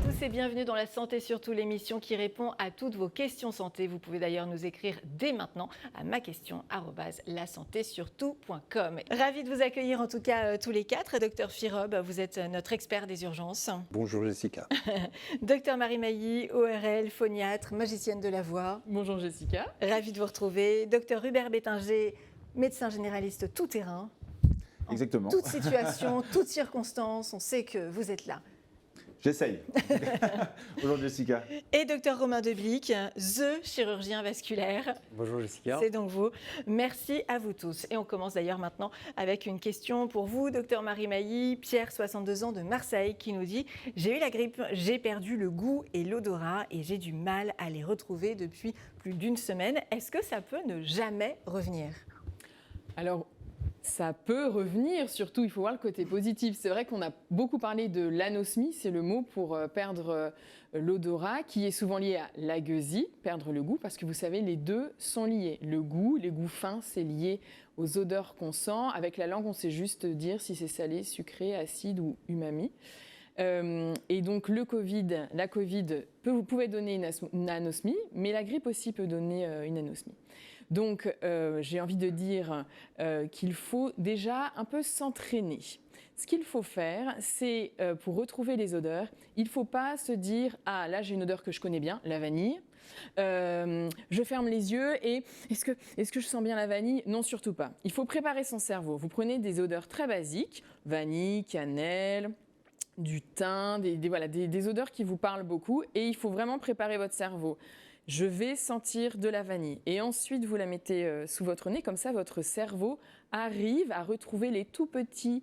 tous et bienvenue dans La Santé Surtout, l'émission qui répond à toutes vos questions santé. Vous pouvez d'ailleurs nous écrire dès maintenant à maquestion@lasantésurtout.com. Ravi de vous accueillir en tout cas tous les quatre. Docteur Firob, vous êtes notre expert des urgences. Bonjour Jessica. Docteur Marie Mailly, ORL, phoniatre, magicienne de la voix. Bonjour Jessica. Ravi de vous retrouver. Docteur Hubert Bétinger, médecin généraliste tout terrain. Exactement. Toute situation, toute circonstance, on sait que vous êtes là. J'essaye. Bonjour Jessica. Et docteur Romain Deblic, the chirurgien vasculaire. Bonjour Jessica. C'est donc vous. Merci à vous tous. Et on commence d'ailleurs maintenant avec une question pour vous, docteur Marie Mailly, Pierre, 62 ans de Marseille, qui nous dit « J'ai eu la grippe, j'ai perdu le goût et l'odorat et j'ai du mal à les retrouver depuis plus d'une semaine. Est-ce que ça peut ne jamais revenir ?» Alors, ça peut revenir, surtout il faut voir le côté positif. C'est vrai qu'on a beaucoup parlé de l'anosmie, c'est le mot pour perdre l'odorat, qui est souvent lié à l'agueusie, perdre le goût, parce que vous savez, les deux sont liés. Le goût, les goûts fins, c'est lié aux odeurs qu'on sent. Avec la langue, on sait juste dire si c'est salé, sucré, acide ou umami. Et donc la Covid, vous pouvez donner une anosmie, mais la grippe aussi peut donner une anosmie. Donc j'ai envie de dire qu'il faut déjà un peu s'entraîner. Ce qu'il faut faire, c'est pour retrouver les odeurs, il ne faut pas se dire « Ah, là j'ai une odeur que je connais bien, la vanille ». Je ferme les yeux et est-ce que je sens bien la vanille? Non, surtout pas. Il faut préparer son cerveau. Vous prenez des odeurs très basiques, vanille, cannelle, du thym, des odeurs qui vous parlent beaucoup, et il faut vraiment préparer votre cerveau. Je vais sentir de la vanille. Et ensuite, vous la mettez sous votre nez, comme ça, votre cerveau arrive à retrouver les toutes petites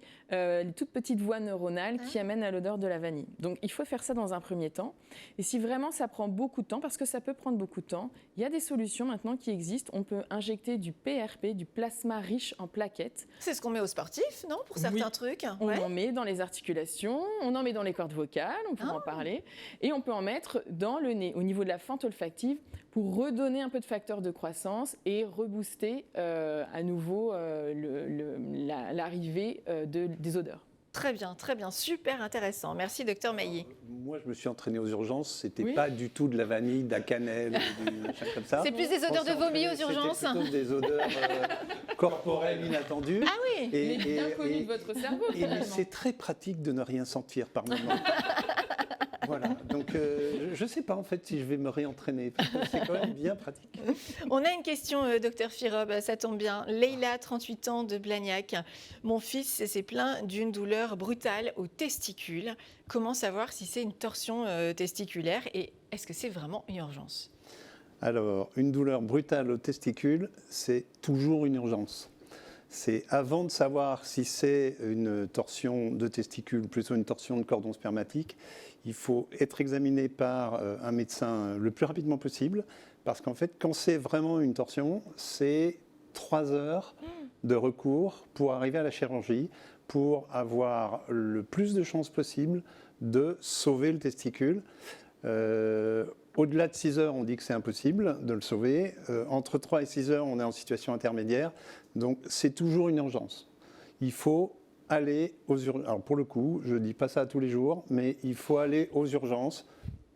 voies neuronales qui amènent à l'odeur de la vanille. Donc, il faut faire ça dans un premier temps. Et si vraiment ça prend beaucoup de temps, parce que ça peut prendre beaucoup de temps, il y a des solutions maintenant qui existent. On peut injecter du PRP, du plasma riche en plaquettes. C'est ce qu'on met aux sportifs, non? Pour certains trucs. On en met dans les articulations, on en met dans les cordes vocales, on pourra en parler. Et on peut en mettre dans le nez, au niveau de la fente olfactive, pour redonner un peu de facteur de croissance et rebooster à nouveau l'arrivée des odeurs. Très bien, super intéressant. Merci, docteur Mailly. Moi, je me suis entraîné aux urgences. C'était Oui. pas du tout de la vanille, de la cannelle, du machin comme ça. C'est plus des odeurs de vomi aux urgences. C'était plutôt des odeurs corporelles inattendues. Ah oui. Les bien connus de votre cerveau, mais finalement. c'est très pratique de ne rien sentir par moment. Voilà, donc je ne sais pas en fait si je vais me réentraîner, parce que c'est quand même bien pratique. On a une question, docteur Firob, ça tombe bien. Leïla, 38 ans, de Blagnac. Mon fils s'est plaint d'une douleur brutale aux testicules. Comment savoir si c'est une torsion testiculaire et est-ce que c'est vraiment une urgence? Alors, une douleur brutale aux testicules, c'est toujours une urgence. C'est avant de savoir si c'est une torsion de testicule, plutôt une torsion de cordon spermatique, il faut être examiné par un médecin le plus rapidement possible, parce qu'en fait, quand c'est vraiment une torsion, c'est 3 heures de recours pour arriver à la chirurgie, pour avoir le plus de chances possible de sauver le testicule. Au-delà de 6 heures, on dit que c'est impossible de le sauver. Entre 3 et 6 heures, on est en situation intermédiaire. Donc, c'est toujours une urgence. Il faut aller aux urgences. Alors, pour le coup, je ne dis pas ça tous les jours, mais il faut aller aux urgences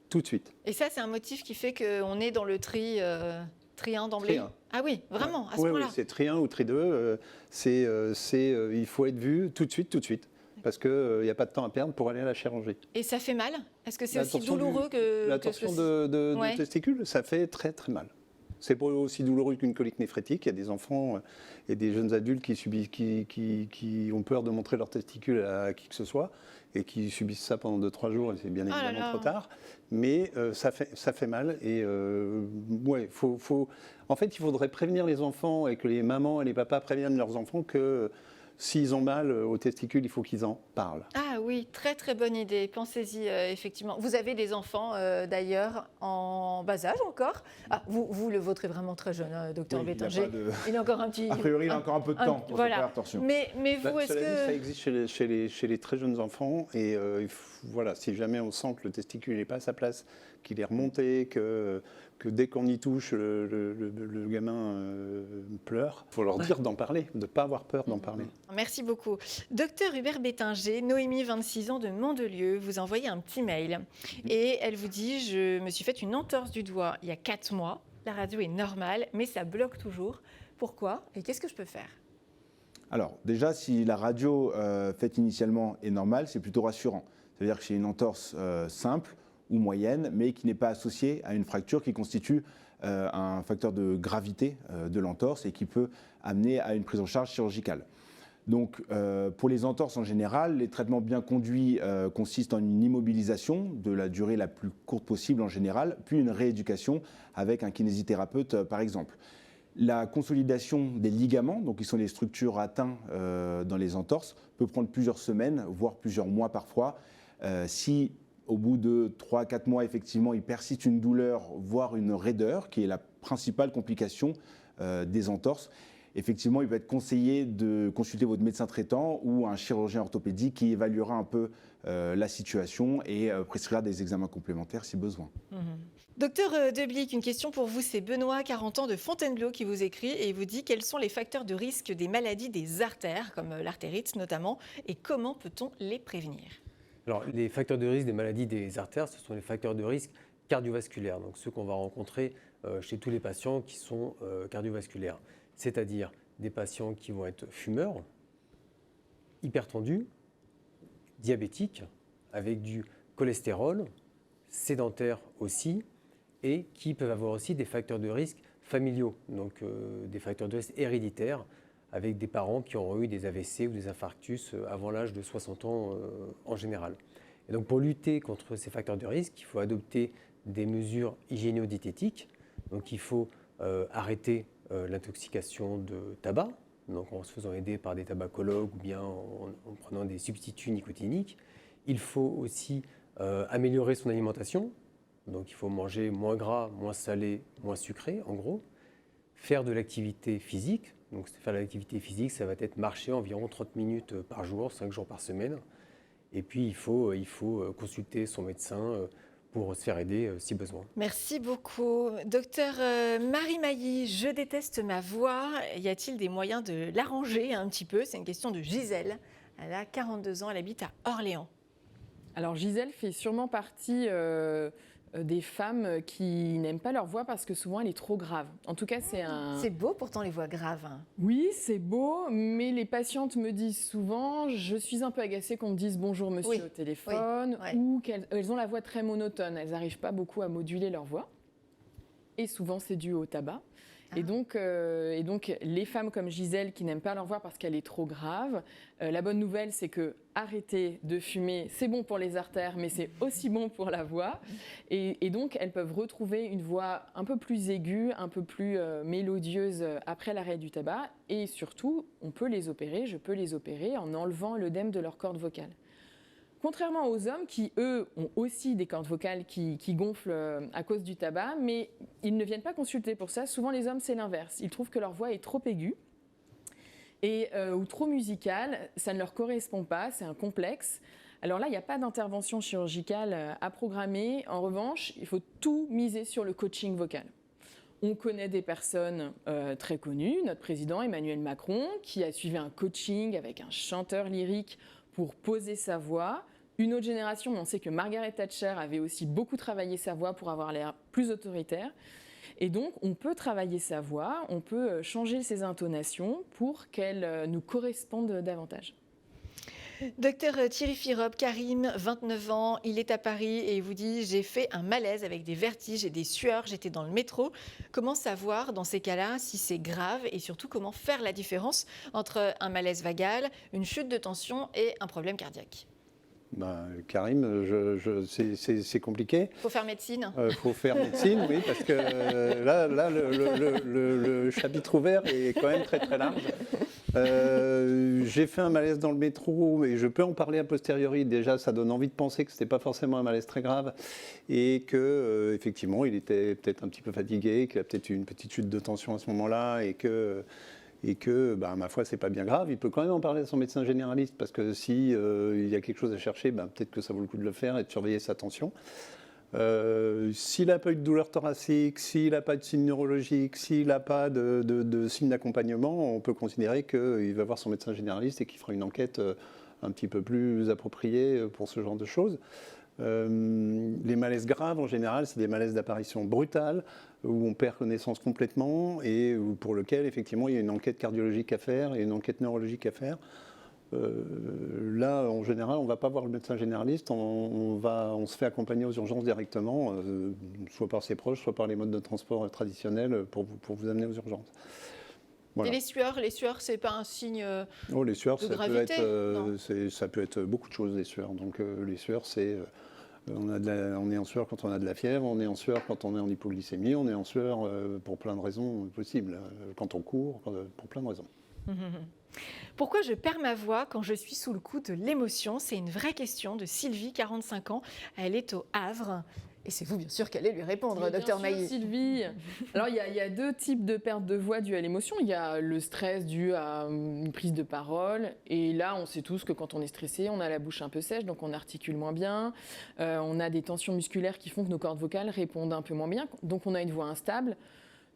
tout de suite. Et ça, c'est un motif qui fait qu'on est dans le tri 1 d'emblée? Tri 1. Ah oui, vraiment, à ce Oui, point-là? oui, c'est tri 1 ou tri 2. Il faut être vu tout de suite. Parce qu'il n'y a pas de temps à perdre pour aller à la chirurgie. Et ça fait mal? Est-ce que c'est La aussi torsion douloureux que... La torsion de Ouais. testicule, ça fait très très mal. C'est pas aussi douloureux qu'une colique néphrétique. Il y a des enfants et des jeunes adultes qui ont peur de montrer leurs testicules à qui que ce soit et qui subissent ça pendant 2-3 jours et c'est bien évidemment trop tard. Mais ça fait mal et ouais, en fait, il faudrait prévenir les enfants et que les mamans et les papas préviennent leurs enfants que s'ils ont mal aux testicules, il faut qu'ils en parlent. Ah oui, très très bonne idée. Pensez-y, effectivement. Vous avez des enfants d'ailleurs en bas âge encore. Ah, vous, le vôtre est vraiment très jeune, docteur Oui, Bétinger. Il a encore un petit... A priori, il a encore un peu de temps pour voilà. se faire torsion. Mais vous, est-ce Cela dit, ça que... existe chez les très jeunes enfants et voilà, si jamais on sent que le testicule n'est pas à sa place, qu'il est remonté, que que dès qu'on y touche, le gamin pleure. Il faut leur dire d'en parler, de ne pas avoir peur d'en parler. Merci beaucoup. Docteur Hubert Bétinger, Noémie, 26 ans de Mandelieu, vous envoyez un petit mail et elle vous dit « Je me suis fait une entorse du doigt il y a 4 mois. La radio est normale, mais ça bloque toujours. Pourquoi et qu'est-ce que je peux faire ?» Alors, déjà, si la radio faite initialement est normale, c'est plutôt rassurant. C'est-à-dire que c'est une entorse simple ou moyenne, mais qui n'est pas associée à une fracture qui constitue un facteur de gravité de l'entorse et qui peut amener à une prise en charge chirurgicale. Donc, pour les entorses en général, les traitements bien conduits consistent en une immobilisation de la durée la plus courte possible en général, puis une rééducation avec un kinésithérapeute par exemple. La consolidation des ligaments, donc qui sont les structures atteintes dans les entorses, peut prendre plusieurs semaines, voire plusieurs mois parfois. Si au bout de 3-4 mois, effectivement, il persiste une douleur, voire une raideur, qui est la principale complication des entorses, effectivement, il peut être conseillé de consulter votre médecin traitant ou un chirurgien orthopédique qui évaluera un peu la situation et prescrira des examens complémentaires si besoin. Docteur Deblic, une question pour vous. C'est Benoît, 40 ans, de Fontainebleau, qui vous écrit et il vous dit quels sont les facteurs de risque des maladies des artères, comme l'artérite notamment, et comment peut-on les prévenir ? Alors, les facteurs de risque des maladies des artères, ce sont les facteurs de risque cardiovasculaires, donc ceux qu'on va rencontrer chez tous les patients qui sont cardiovasculaires, c'est-à-dire des patients qui vont être fumeurs, hypertendus, diabétiques, avec du cholestérol, sédentaires aussi, et qui peuvent avoir aussi des facteurs de risque familiaux, donc des facteurs de risque héréditaires, avec des parents qui auront eu des AVC ou des infarctus avant l'âge de 60 ans en général. Et donc pour lutter contre ces facteurs de risque, il faut adopter des mesures hygiéno-diététiques. Donc il faut arrêter l'intoxication de tabac, donc en se faisant aider par des tabacologues ou bien en prenant des substituts nicotiniques. Il faut aussi améliorer son alimentation. Donc il faut manger moins gras, moins salé, moins sucré en gros. Faire de l'activité physique. Donc, faire de l'activité physique, ça va être marcher environ 30 minutes par jour, 5 jours par semaine. Et puis, il faut consulter son médecin pour se faire aider si besoin. Merci beaucoup. Docteur Marie Mailly, je déteste ma voix. Y a-t-il des moyens de l'arranger un petit peu ? C'est une question de Gisèle. Elle a 42 ans, elle habite à Orléans. Alors, Gisèle fait sûrement partie des femmes qui n'aiment pas leur voix parce que souvent elle est trop grave. En tout cas, C'est beau pourtant les voix graves. Oui, c'est beau, mais les patientes me disent souvent, je suis un peu agacée qu'on me dise bonjour monsieur au téléphone ou qu'elles ont la voix très monotone. Elles n'arrivent pas beaucoup à moduler leur voix. Et souvent, c'est dû au tabac. Et donc, les femmes comme Gisèle qui n'aiment pas leur voix parce qu'elle est trop grave, la bonne nouvelle, c'est que arrêter de fumer, c'est bon pour les artères, mais c'est aussi bon pour la voix. Et donc, elles peuvent retrouver une voix un peu plus aiguë, un peu plus mélodieuse après l'arrêt du tabac. Et surtout, on peut les opérer, je peux les opérer en enlevant l'œdème de leur corde vocale. Contrairement aux hommes qui, eux, ont aussi des cordes vocales qui gonflent à cause du tabac, mais ils ne viennent pas consulter pour ça. Souvent, les hommes, c'est l'inverse. Ils trouvent que leur voix est trop aiguë ou trop musicale. Ça ne leur correspond pas, c'est un complexe. Alors là, il n'y a pas d'intervention chirurgicale à programmer. En revanche, il faut tout miser sur le coaching vocal. On connaît des personnes très connues, notre président Emmanuel Macron, qui a suivi un coaching avec un chanteur lyrique pour poser sa voix. Une autre génération, mais on sait que Margaret Thatcher avait aussi beaucoup travaillé sa voix pour avoir l'air plus autoritaire. Et donc, on peut travailler sa voix, on peut changer ses intonations pour qu'elles nous correspondent davantage. Docteur Thierry Firop, Karim, 29 ans, il est à Paris et il vous dit « J'ai fait un malaise avec des vertiges et des sueurs, j'étais dans le métro ». Comment savoir dans ces cas-là si c'est grave et surtout comment faire la différence entre un malaise vagal, une chute de tension et un problème cardiaque ? Karim, c'est compliqué. Il faut faire médecine. Faut faire médecine, oui, parce que là le chapitre ouvert est quand même très très large. J'ai fait un malaise dans le métro, et je peux en parler a posteriori. Déjà, ça donne envie de penser que ce n'était pas forcément un malaise très grave et que effectivement, il était peut-être un petit peu fatigué, qu'il a peut-être eu une petite chute de tension à ce moment-là et que ma foi, c'est pas bien grave. Il peut quand même en parler à son médecin généraliste parce que si il y a quelque chose à chercher, peut-être que ça vaut le coup de le faire et de surveiller sa tension. S'il n'a pas eu de douleur thoracique, s'il n'a pas de signe neurologique, s'il n'a pas de signe d'accompagnement, on peut considérer qu'il va voir son médecin généraliste et qu'il fera une enquête un petit peu plus appropriée pour ce genre de choses. Les malaises graves, en général, c'est des malaises d'apparition brutale, où on perd connaissance complètement et pour lequel, effectivement, il y a une enquête cardiologique à faire et une enquête neurologique à faire. Là, en général, on ne va pas voir le médecin généraliste, on se fait accompagner aux urgences directement, soit par ses proches, soit par les modes de transport traditionnels pour vous amener aux urgences. Voilà. Et les sueurs, c'est pas un signe les sueurs, de gravité, ça peut être beaucoup de choses, les sueurs. Donc les sueurs, c'est on est en sueur quand on a de la fièvre, on est en sueur quand on est en hypoglycémie, on est en sueur pour plein de raisons possibles, quand on court, pour plein de raisons. Pourquoi je perds ma voix quand je suis sous le coup de l'émotion? C'est une vraie question de Sylvie, 45 ans. Elle est au Havre. Et c'est vous, bien sûr, qu'allez lui répondre, docteur Mailly. Sylvie. Alors, il y a deux types de perte de voix dues à l'émotion. Il y a le stress dû à une prise de parole. Et là, on sait tous que quand on est stressé, on a la bouche un peu sèche, donc on articule moins bien. On a des tensions musculaires qui font que nos cordes vocales répondent un peu moins bien. Donc, on a une voix instable.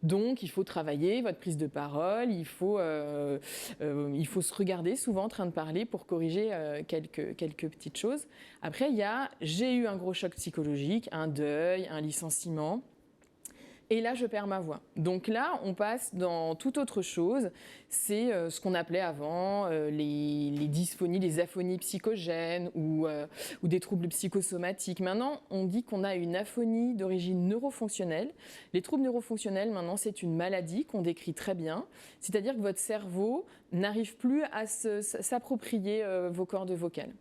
Donc, il faut travailler votre prise de parole, il faut se regarder souvent en train de parler pour corriger quelques petites choses. Après, j'ai eu un gros choc psychologique, un deuil, un licenciement. Et là, je perds ma voix. Donc là, on passe dans toute autre chose. C'est ce qu'on appelait avant les dysphonies, les aphonies psychogènes ou des troubles psychosomatiques. Maintenant, on dit qu'on a une aphonie d'origine neurofonctionnelle. Les troubles neurofonctionnels, maintenant, c'est une maladie qu'on décrit très bien. C'est-à-dire que votre cerveau n'arrive plus à s'approprier vos cordes vocales.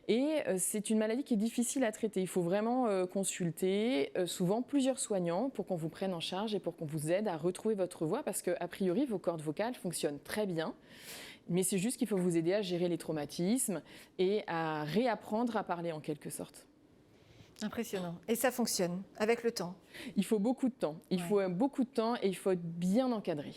Et c'est une maladie qui est difficile à traiter. Il faut vraiment consulter souvent plusieurs soignants pour qu'on vous prenne en charge et pour qu'on vous aide à retrouver votre voix parce qu'a priori, vos cordes vocales fonctionnent très bien. Mais c'est juste qu'il faut vous aider à gérer les traumatismes et à réapprendre à parler en quelque sorte. Impressionnant. Et ça fonctionne avec le temps? Il faut beaucoup de temps. Il faut beaucoup de temps et il faut être bien encadré.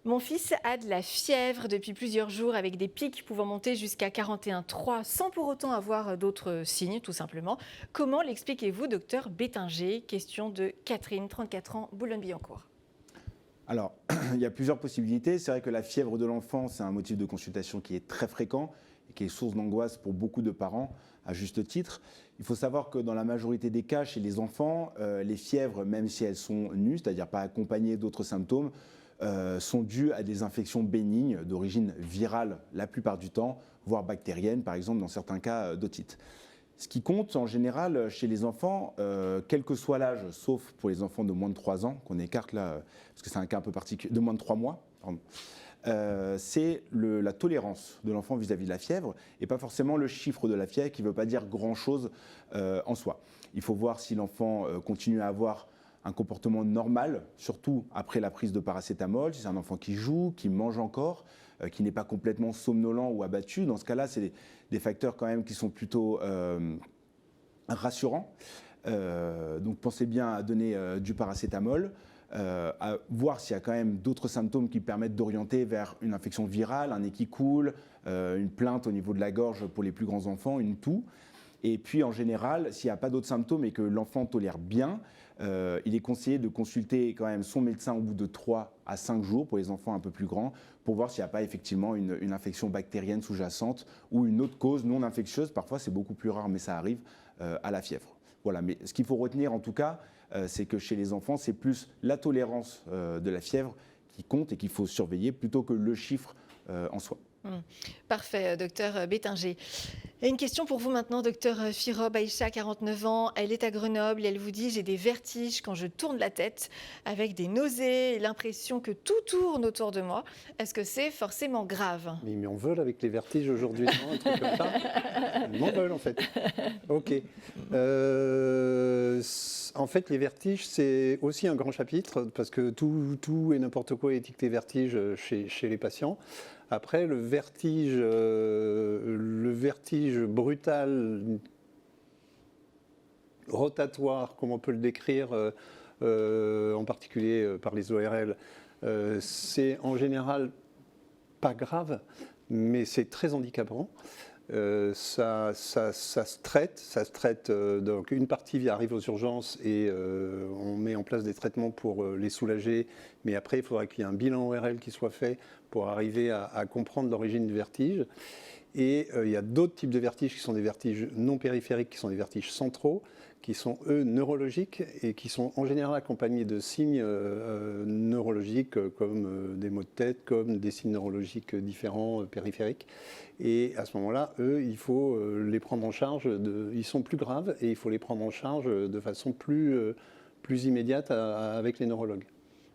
Mon fils a de la fièvre depuis plusieurs jours avec des pics pouvant monter jusqu'à 41,3 sans pour autant avoir d'autres signes, tout simplement. Comment l'expliquez-vous, docteur Bétinger? Question de Catherine, 34 ans, Boulogne-Billancourt. Alors, il y a plusieurs possibilités. C'est vrai que la fièvre de l'enfant, c'est un motif de consultation qui est très fréquent et qui est source d'angoisse pour beaucoup de parents, à juste titre. Il faut savoir que dans la majorité des cas, chez les enfants, les fièvres, même si elles sont nues, c'est-à-dire pas accompagnées d'autres symptômes, sont dues à des infections bénignes d'origine virale la plupart du temps, voire bactérienne, par exemple dans certains cas d'otite. Ce qui compte en général chez les enfants, quel que soit l'âge, sauf pour les enfants de moins de 3 ans, qu'on écarte là, parce que c'est un cas un peu particulier, de moins de 3 mois, pardon, c'est la tolérance de l'enfant vis-à-vis de la fièvre, et pas forcément le chiffre de la fièvre qui ne veut pas dire grand-chose en soi. Il faut voir si l'enfant continue à avoir un comportement normal, surtout après la prise de paracétamol, si c'est un enfant qui joue, qui mange encore, qui n'est pas complètement somnolent ou abattu. Dans ce cas-là, c'est des facteurs quand même qui sont plutôt rassurants. Donc pensez bien à donner du paracétamol, à voir s'il y a quand même d'autres symptômes qui permettent d'orienter vers une infection virale, un nez qui coule, une plainte au niveau de la gorge pour les plus grands enfants, une toux. Et puis en général, s'il n'y a pas d'autres symptômes et que l'enfant tolère bien, il est conseillé de consulter quand même son médecin au bout de 3 à 5 jours pour les enfants un peu plus grands pour voir s'il n'y a pas effectivement une infection bactérienne sous-jacente ou une autre cause non infectieuse. Parfois, c'est beaucoup plus rare, mais ça arrive à la fièvre. Voilà. Mais ce qu'il faut retenir en tout cas, c'est que chez les enfants, c'est plus la tolérance de la fièvre qui compte et qu'il faut surveiller plutôt que le chiffre en soi. Parfait, docteur Bétinger. Et une question pour vous maintenant, docteur Firob. Aïcha, 49 ans, elle est à Grenoble et elle vous dit « J'ai des vertiges quand je tourne la tête avec des nausées et l'impression que tout tourne autour de moi. Est-ce que c'est forcément grave ?» Mais ils m'en veulent avec les vertiges aujourd'hui, non, un truc comme ça. Ils m'en veulent en fait. Ok. En fait, les vertiges, c'est aussi un grand chapitre parce que tout et n'importe quoi est étiqueté vertige chez les patients. Après, le vertige brutal, rotatoire, comme on peut le décrire, en particulier par les ORL, c'est en général pas grave, mais c'est très handicapant. Ça se traite, donc une partie arrive aux urgences et on met en place des traitements pour les soulager, mais après il faudra qu'il y ait un bilan ORL qui soit fait pour arriver à comprendre l'origine du vertige. Et il y a d'autres types de vertiges qui sont des vertiges non périphériques, qui sont des vertiges centraux, qui sont eux neurologiques et qui sont en général accompagnés de signes neurologiques comme des maux de tête, comme des signes neurologiques différents périphériques. Et à ce moment-là, eux, il faut les prendre en charge, ils sont plus graves et il faut les prendre en charge de façon plus immédiate avec les neurologues.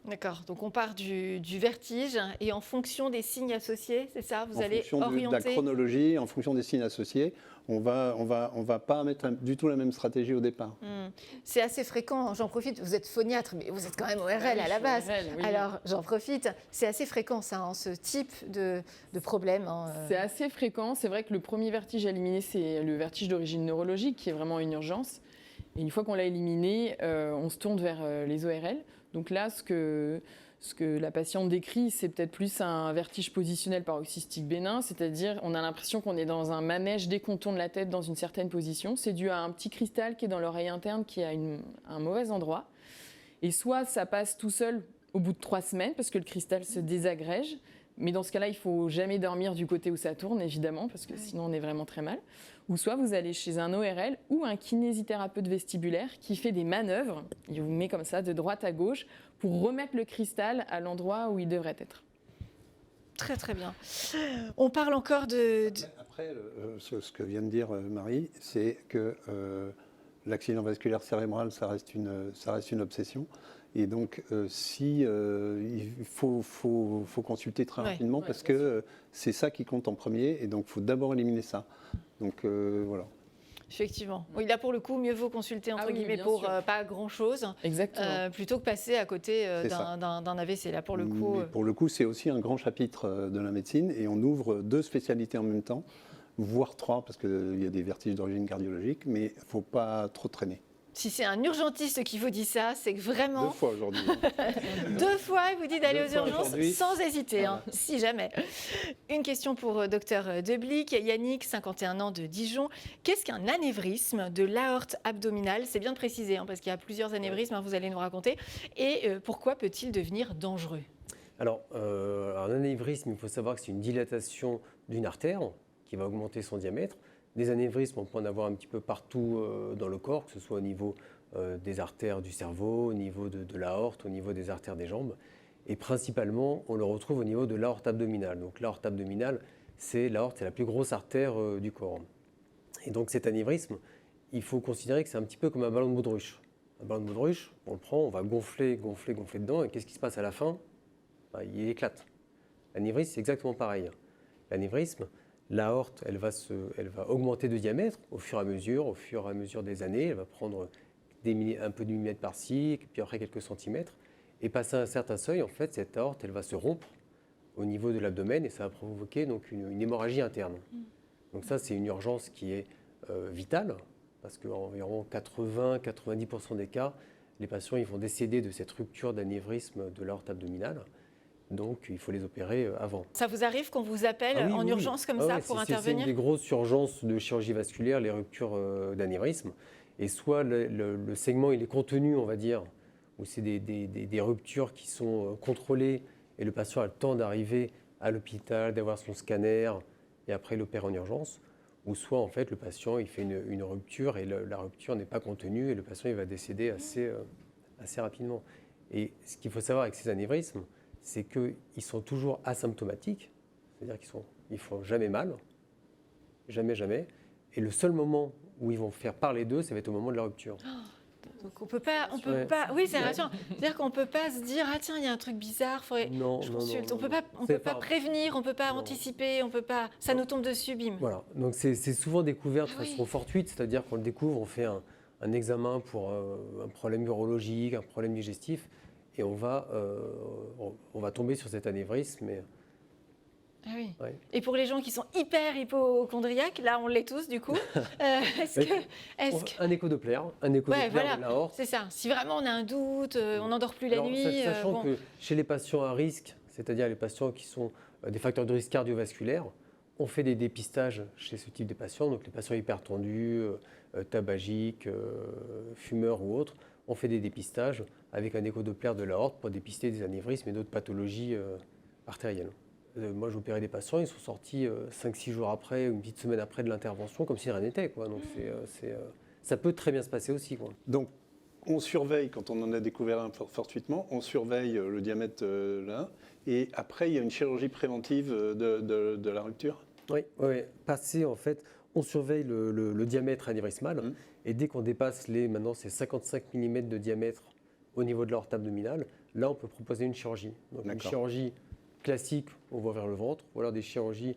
D'accord, donc on part du vertige et en fonction des signes associés, c'est ça, vous allez En fonction de la orienter. chronologie, en fonction des signes associés, on va pas mettre du tout la même stratégie au départ. C'est assez fréquent, j'en profite, vous êtes phoniatre, mais vous êtes quand même ORL à la base. Oui. Alors j'en profite, c'est assez fréquent ça, hein, ce type de problème. Hein. C'est assez fréquent. C'est vrai que le premier vertige à éliminer, c'est le vertige d'origine neurologique, qui est vraiment une urgence. Et une fois qu'on l'a éliminé, on se tourne vers les ORL. Donc là, ce que la patiente décrit, c'est peut-être plus un vertige positionnel paroxystique bénin, c'est-à-dire on a l'impression qu'on est dans un manège dès qu'on tourne la tête dans une certaine position. C'est dû à un petit cristal qui est dans l'oreille interne qui est à un mauvais endroit. Et soit ça passe tout seul au bout de 3 semaines parce que le cristal se désagrège, mais dans ce cas-là, il ne faut jamais dormir du côté où ça tourne, évidemment, parce que sinon on est vraiment très mal. Ou soit vous allez chez un ORL ou un kinésithérapeute vestibulaire qui fait des manœuvres, il vous met comme ça de droite à gauche, pour remettre le cristal à l'endroit où il devrait être. Très très bien. On parle encore de... Après, ce que vient de dire Marie, c'est que l'accident vasculaire cérébral, ça reste une obsession. Et donc, il faut consulter très rapidement parce que c'est ça qui compte en premier. Et donc, il faut d'abord éliminer ça. Donc, voilà. Effectivement. Oui, là, pour le coup, mieux vaut consulter, entre guillemets, pour pas grand-chose, plutôt que passer à côté d'un AVC. Là, pour le coup... Mais pour le coup, c'est aussi un grand chapitre de la médecine. Et on ouvre 2 spécialités en même temps, voire 3, parce qu'il y a des vertiges d'origine cardiologique, mais il ne faut pas trop traîner. Si c'est un urgentiste qui vous dit ça, c'est que vraiment... 2 fois aujourd'hui. 2 fois, il vous dit d'aller aux urgences aujourd'hui. sans hésiter, hein, si jamais. Une question pour Dr Deblic. Yannick, 51 ans de Dijon. Qu'est-ce qu'un anévrisme de l'aorte abdominale? C'est bien de préciser, hein, parce qu'il y a plusieurs anévrismes, hein, vous allez nous raconter. Et pourquoi peut-il devenir dangereux? Alors, un anévrisme, il faut savoir que c'est une dilatation d'une artère qui va augmenter son diamètre. Des anévrismes, on peut en avoir un petit peu partout dans le corps, que ce soit au niveau des artères du cerveau, au niveau de l'aorte, au niveau des artères des jambes. Et principalement, on le retrouve au niveau de l'aorte abdominale. Donc l'aorte abdominale, c'est la plus grosse artère du corps. Et donc cet anévrisme, il faut considérer que c'est un petit peu comme un ballon de baudruche. Un ballon de baudruche, on le prend, on va gonfler dedans, et qu'est-ce qui se passe à la fin? Il éclate. L'anévrisme, c'est exactement pareil. L'anévrisme, l'aorte, elle va augmenter de diamètre au fur et à mesure des années. Elle va prendre un peu de millimètres par-ci, puis après quelques centimètres. Et passé un certain seuil, en fait, cette aorte, elle va se rompre au niveau de l'abdomen et ça va provoquer donc une hémorragie interne. Donc ça, c'est une urgence qui est vitale, parce qu'environ 80-90% des cas, les patients ils vont décéder de cette rupture d'anévrisme de l'aorte abdominale. Donc, il faut les opérer avant. Ça vous arrive qu'on vous appelle en urgence comme ça pour intervenir? C'est une des grosses urgences de chirurgie vasculaire, les ruptures d'anévrisme. Et soit le segment il est contenu, on va dire, où c'est des ruptures qui sont contrôlées et le patient a le temps d'arriver à l'hôpital, d'avoir son scanner et après l'opérer en urgence. Ou soit, en fait, le patient il fait une rupture et la rupture n'est pas contenue et le patient il va décéder assez rapidement. Et ce qu'il faut savoir avec ces anévrismes, c'est qu'ils sont toujours asymptomatiques, c'est-à-dire qu'ils ne font jamais mal, jamais. Et le seul moment où ils vont faire parler d'eux, ça va être au moment de la rupture. Donc on peut pas. Oui, c'est rassurant. C'est-à-dire qu'on peut pas se dire ah tiens il y a un truc bizarre, faudrait je consulte. On peut pas prévenir, on peut pas anticiper, on peut pas. Ça nous tombe dessus, bim. Voilà. Donc c'est souvent découvert de façon fortuite, c'est-à-dire qu'on le découvre, on fait un examen pour un problème urologique, un problème digestif. Et on va tomber sur cet anévrisme. Ah oui. Ouais. Et pour les gens qui sont hyper hypochondriaques, là on l'est tous du coup, un échodoppler, de l'aorte. C'est ça. Si vraiment on a un doute, on n'endort plus la nuit. Sachant que chez les patients à risque, c'est-à-dire les patients qui sont des facteurs de risque cardiovasculaires. On fait des dépistages chez ce type de patients, donc les patients hypertendus, tabagiques, fumeurs ou autres. On fait des dépistages avec un échodoppler de l'aorte pour dépister des anévrismes et d'autres pathologies artérielles. Moi, j'ai opéré des patients, ils sont sortis 5-6 jours après, une petite semaine après de l'intervention, comme si rien n'était, quoi. Donc ça peut très bien se passer aussi, quoi. Donc, on surveille, quand on en a découvert un fortuitement, on surveille le diamètre là, et après, il y a une chirurgie préventive de la rupture. Oui, passé, en fait, on surveille le diamètre anévrismal, et dès qu'on dépasse maintenant c'est 55 mm de diamètre au niveau de l'aorte abdominale, là, on peut proposer une chirurgie. Donc, une chirurgie classique, on va vers le ventre, ou alors des chirurgies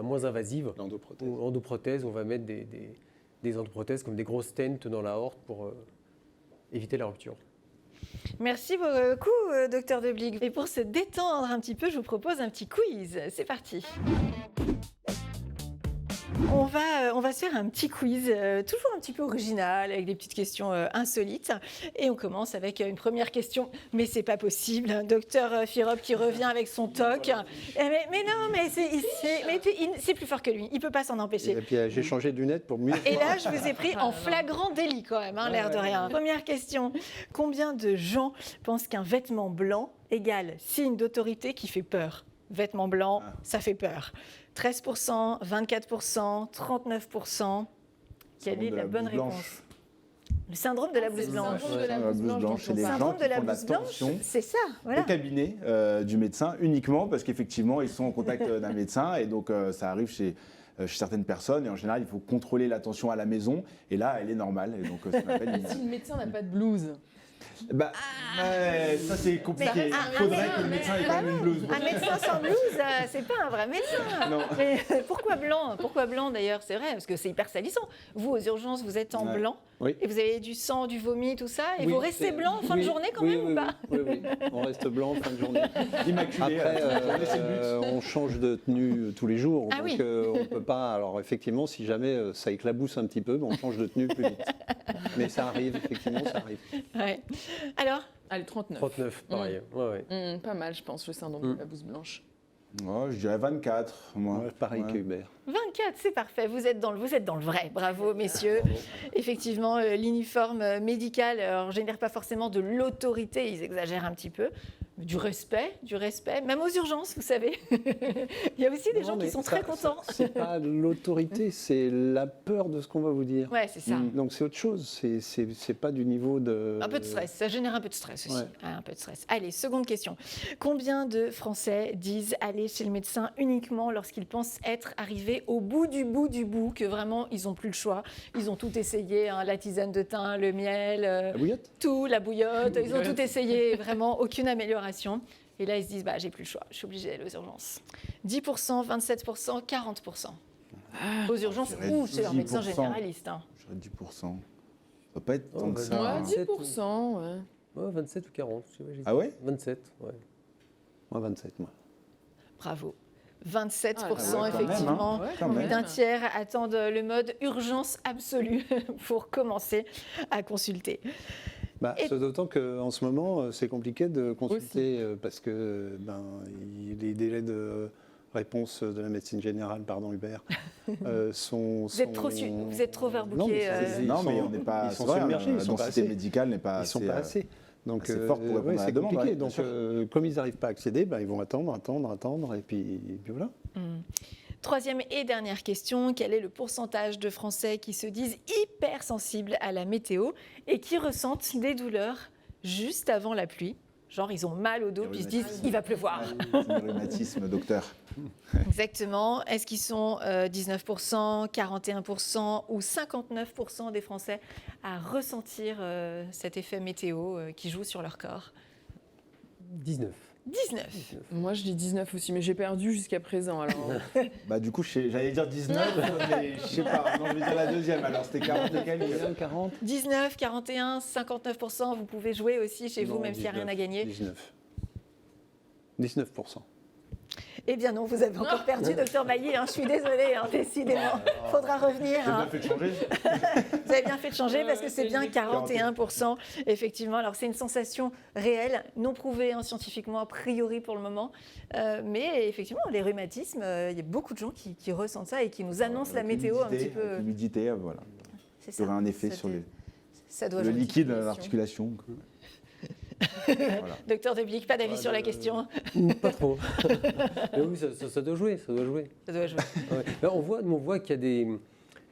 moins invasives. L'endoprothèse, on va mettre des endoprothèses comme des grosses stents dans l'aorte pour éviter la rupture. Merci beaucoup, docteur Deblig. Et pour se détendre un petit peu, je vous propose un petit quiz. C'est parti. On va se faire un petit quiz, toujours un petit peu original, avec des petites questions insolites. Et on commence avec une première question. Mais c'est pas possible, hein. Docteur Firop qui revient avec son toc. Mais non, mais c'est plus fort que lui. Il peut pas s'en empêcher. Et puis j'ai changé de lunettes pour mieux. Et là, je vous ai pris en flagrant délit quand même, hein, l'air de rien. Première question. Combien de gens pensent qu'un vêtement blanc égale signe d'autorité qui fait peur? Vêtement blanc, ça fait peur. 13%, 24%, 39%. Quelle est la bonne réponse? Le syndrome de la blouse blanche. C'est les gens qui font de la tension c'est ça, voilà. au cabinet du médecin uniquement parce qu'effectivement, ils sont en contact d'un médecin et donc ça arrive chez certaines personnes et en général, il faut contrôler la tension à la maison et là, elle est normale. Et donc, ça s'appelle une... Si le médecin n'a pas de blouse. Ça c'est compliqué. Il faudrait que le médecin ait quand même une blouse. Un médecin sans blouse, c'est pas un vrai médecin. Non. Mais pourquoi blanc? Pourquoi blanc d'ailleurs? C'est vrai, parce que c'est hyper salissant. Vous, aux urgences, vous êtes en blanc et vous avez du sang, du vomi, tout ça, et vous restez blanc en fin de journée quand même ou pas? Oui, on reste blanc en fin de journée. Immaculé. Après, on change de tenue tous les jours, donc on peut pas. Alors effectivement, si jamais ça éclabousse un petit peu, on change de tenue plus vite. Mais ça arrive, effectivement, ça arrive. Ouais. Alors? Allez, 39. 39, pareil. Pas mal, je pense, le syndrome de la blouse blanche. Je dirais 24, moi. Pareil que Hubert. 24, c'est parfait. Vous êtes dans le vrai. Bravo, messieurs. Effectivement, l'uniforme médical génère pas forcément de l'autorité. Ils exagèrent un petit peu. Du respect. Même aux urgences, vous savez. Il y a aussi des gens qui sont très contents. C'est pas l'autorité, c'est la peur de ce qu'on va vous dire. Ouais, c'est ça. Donc c'est autre chose. C'est pas du niveau de. Un peu de stress. Ça génère un peu de stress aussi. Ouais. Un peu de stress. Allez, seconde question. Combien de Français disent aller chez le médecin uniquement lorsqu'ils pensent être arrivés au bout du bout, que vraiment ils n'ont plus le choix? Ils ont tout essayé, hein, la tisane de thym, le miel, La bouillotte? tout, la bouillotte. Ils ont tout essayé, vraiment aucune amélioration. Et là, ils se disent, j'ai plus le choix, je suis obligée d'aller aux urgences. 10%, 27%, 40%. Aux urgences ou chez leur médecin généraliste. Hein. Je dirais 10%. Ça va pas être tant que ça. Ouais, hein. 10%, ouais. 27 ou 40. Ah ouais? 27, ouais. Moi, 27, moi. Bravo. 27%, quand même, effectivement. hein. Ouais, quand Plus même. d'un tiers attendent le mode urgence absolue pour commencer à consulter. C'est d'autant qu'en ce moment, c'est compliqué de consulter parce que les délais de réponse de la médecine générale, pardon Hubert, sont... Vous êtes trop overbooké. Non, mais on n'est pas... Ils sont submergés, la densité médicale n'est pas Ils ne sont pas assez. Donc c'est fort pour répondre à la c'est demande, compliqué. ouais, bien Donc comme ils n'arrivent pas à accéder, ils vont attendre, et puis voilà. Troisième et dernière question, quel est le pourcentage de Français qui se disent hypersensibles à la météo et qui ressentent des douleurs juste avant la pluie? Genre, ils ont mal au dos, puis ils se disent, il va pleuvoir. C'est le rhumatisme, docteur. Exactement. Est-ce qu'ils sont 19%, 41% ou 59% des Français à ressentir cet effet météo qui joue sur leur corps? 19. 19. Moi, je dis 19 aussi, mais j'ai perdu jusqu'à présent. Alors... Du coup, j'allais dire 19, mais je sais pas. Non, je vais dire la deuxième. Alors, c'était 40 et quelques. 40. 19, 41, 59%. Vous pouvez jouer aussi chez vous, même s'il n'y a rien à gagner. 19. 19%. Eh bien non, vous avez encore perdu, docteur Mailly. Je suis désolée, décidément. Il faudra revenir. J'ai bien fait de changer. Vous avez bien fait de changer parce que c'est bien 41%. Effectivement, alors c'est une sensation réelle, non prouvée scientifiquement a priori pour le moment. Mais effectivement, les rhumatismes, il y a beaucoup de gens qui ressentent ça et qui nous annoncent la météo un petit peu. L'humidité, voilà. C'est Il y aura un effet sur le liquide, l'articulation. Voilà. Docteur Deblic, pas d'avis sur la question? Pas trop. Mais oui, ça doit jouer. Ça doit jouer. Ouais. Là, on voit qu'il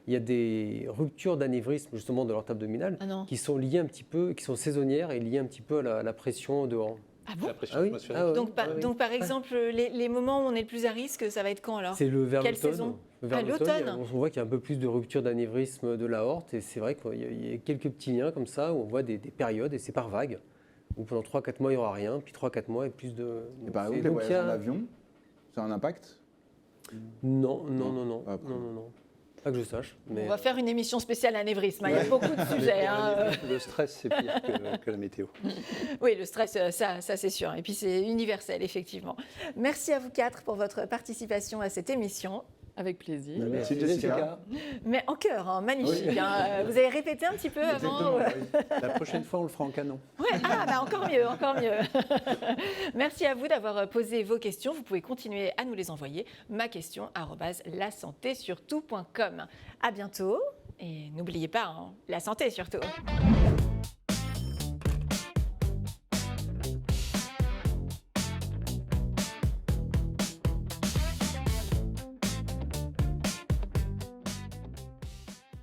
y a des ruptures d'anévrisme justement de l'aorte abdominale qui sont liées un petit peu, qui sont saisonnières et liées un petit peu à la pression dehors. Ah bon? La pression atmosphérique. Donc par exemple, les moments où on est le plus à risque, ça va être quand alors? C'est vers Quelle l'automne. saison? Vers l'automne. On voit qu'il y a un peu plus de rupture d'anévrisme de l'aorte et c'est vrai qu'il y a quelques petits liens comme ça où on voit des périodes et c'est par vague. Où pendant 3-4 mois, il n'y aura rien, puis 3-4 mois et plus de... Et par exemple, les voyages en avion, ça a un impact? Non. Pas que je sache. Mais... On va faire une émission spéciale anévrisme. Il y a beaucoup de sujets. Le stress, c'est pire que la météo. Oui, le stress, ça c'est sûr. Et puis c'est universel, effectivement. Merci à vous 4 pour votre participation à cette émission. Avec plaisir. Merci Jessica. Mais en chœur, magnifique. Oui. Vous avez répété un petit peu avant? La prochaine fois, on le fera en canon. Ouais. Encore mieux. Merci à vous d'avoir posé vos questions. Vous pouvez continuer à nous les envoyer. Ma question @lasantésurtout.com. À bientôt et n'oubliez pas, la santé surtout.